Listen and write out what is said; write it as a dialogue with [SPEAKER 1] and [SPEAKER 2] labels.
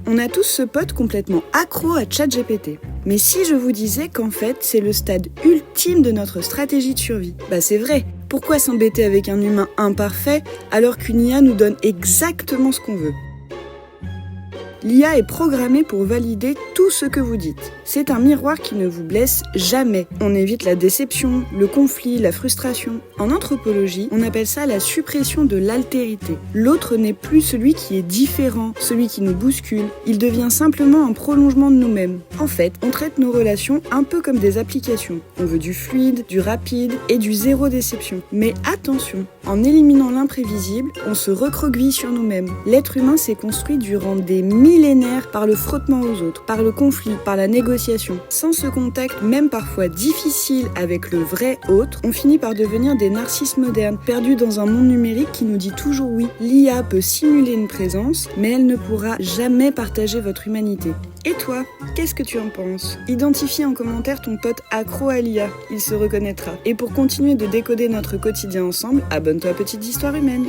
[SPEAKER 1] On a tous ce pote complètement accro à ChatGPT. Mais si je vous disais qu'en fait, c'est le stade ultime de notre stratégie de survie? Bah c'est vrai. Pourquoi s'embêter avec un humain imparfait alors qu'une IA nous donne exactement ce qu'on veut? L'IA est programmée pour valider tout ce que vous dites. C'est un miroir qui ne vous blesse jamais. On évite la déception, le conflit, la frustration. En anthropologie, on appelle ça la suppression de l'altérité. L'autre n'est plus celui qui est différent, celui qui nous bouscule. Il devient simplement un prolongement de nous-mêmes. En fait, on traite nos relations un peu comme des applications. On veut du fluide, du rapide et du zéro déception. Mais attention, en éliminant l'imprévisible, on se recroqueville sur nous-mêmes. L'être humain s'est construit durant des millénaires par le frottement aux autres, par le conflit, par la négociation. Sans ce contact, même parfois difficile avec le vrai autre, on finit par devenir des narcisses modernes, perdus dans un monde numérique qui nous dit toujours oui. L'IA peut simuler une présence, mais elle ne pourra jamais partager votre humanité. Et toi, qu'est-ce que tu en penses? Identifie en commentaire ton pote accro à l'IA, il se reconnaîtra. Et pour continuer de décoder notre quotidien ensemble, abonne-toi à Petites Histoires Humaines.